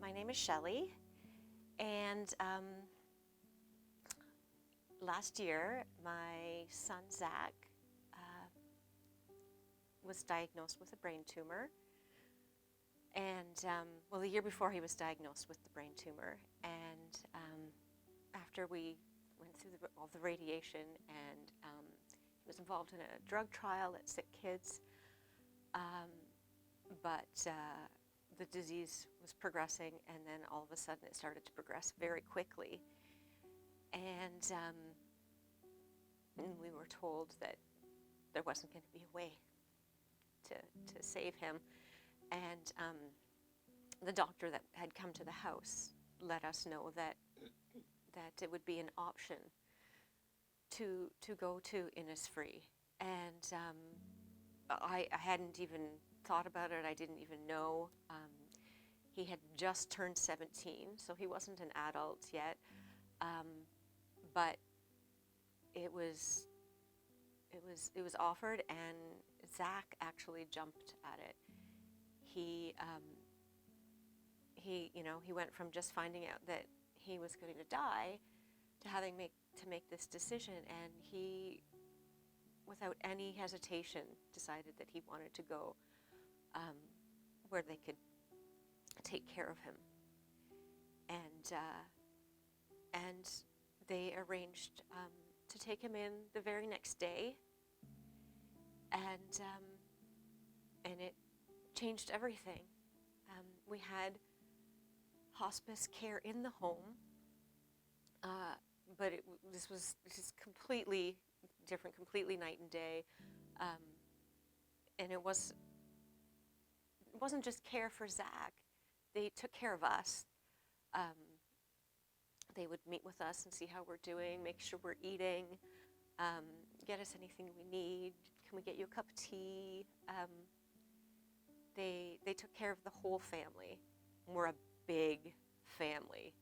My name is Shelly, and last year my son Zach was diagnosed with a brain tumor, and the year before he was diagnosed with the brain tumor, and after we went through all the radiation, and he was involved in a drug trial at sick kids, but the disease was progressing, and then all of a sudden it started to progress very quickly, and we were told that there wasn't going to be a way to save him, and the doctor that had come to the house let us know that it would be an option to go to Innisfree, and I hadn't even thought about it. I didn't even know. He had just turned 17, so he wasn't an adult yet, but it was offered, and Zach actually jumped at it. He went from just finding out that he was going to die to having to make this decision, and he, without any hesitation, decided that he wanted to go where they could take care of him, and they arranged to take him in the very next day, and it changed everything. We had hospice care in the home, but this is completely different, completely night and day, and it wasn't just care for Zach. They took care of us. They would meet with us and see how we're doing, make sure we're eating, get us anything we need. Can we get you a cup of tea? They took care of the whole family. We're a big family.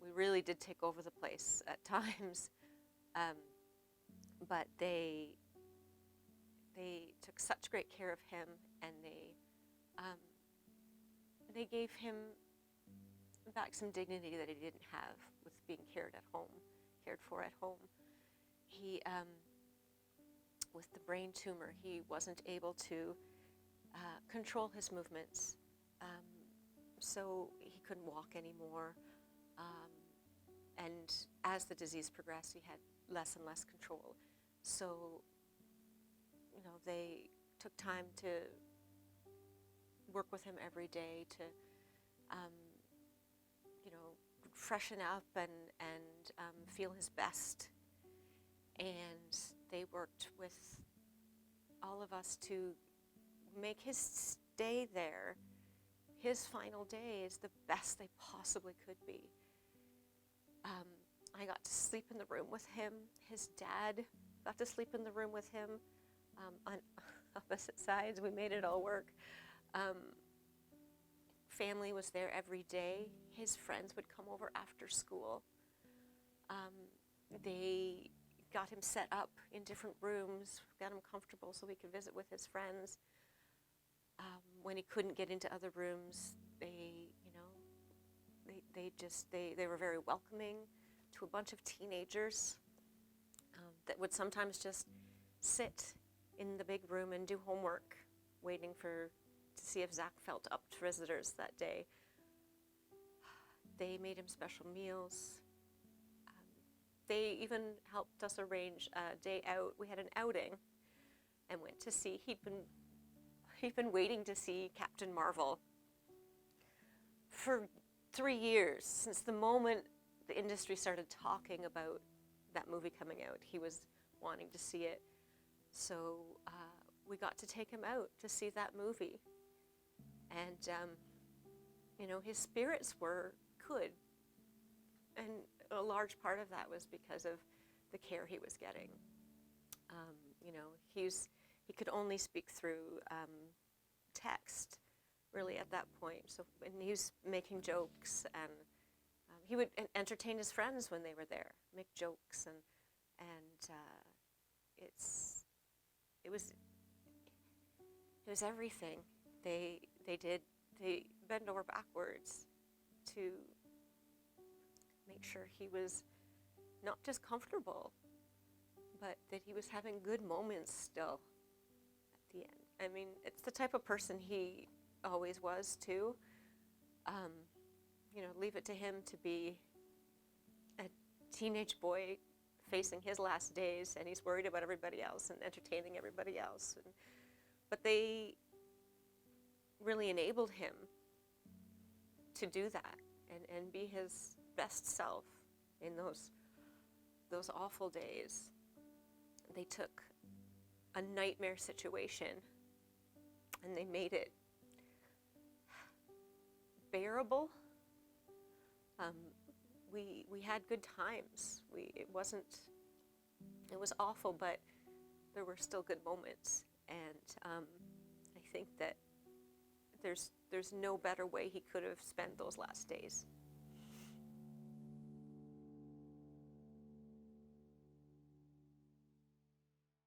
We really did take over the place at times, but they took such great care of him, and they gave him back some dignity that he didn't have with being cared for at home. He, with the brain tumor, he wasn't able to control his movements, so he couldn't walk anymore. And as the disease progressed, he had less and less control. So, they took time to work with him every day to, freshen up and feel his best. And they worked with all of us to make his stay there, his final days, the best they possibly could be. I got to sleep in the room with him. His dad got to sleep in the room with him on opposite sides. We made it all work. Family was there every day. His friends would come over after school. They got him set up in different rooms, got him comfortable so he could visit with his friends. When he couldn't get into other rooms, they were very welcoming to a bunch of teenagers that would sometimes just sit in the big room and do homework, waiting to see if Zach felt up to visitors that day. They made him special meals. They even helped us arrange a day out. We had an outing and went to see, he'd been waiting to see Captain Marvel for 3 years. Since the moment the industry started talking about that movie coming out, he was wanting to see it. So we got to take him out to see that movie. And, his spirits were good. And a large part of that was because of the care he was getting. He could only speak through text, really, at that point. So, and he was making jokes, and he would entertain his friends when they were there, make jokes, and it was everything. They bend over backwards to make sure he was not just comfortable, but that he was having good moments still at the end. I mean, it's the type of person he always was too. Leave it to him to be a teenage boy facing his last days, and he's worried about everybody else and entertaining everybody else. But they really enabled him to do that and be his best self in those awful days. They took a nightmare situation and they made it bearable. We had good times. It was awful, but there were still good moments. And I think that there's no better way he could have spent those last days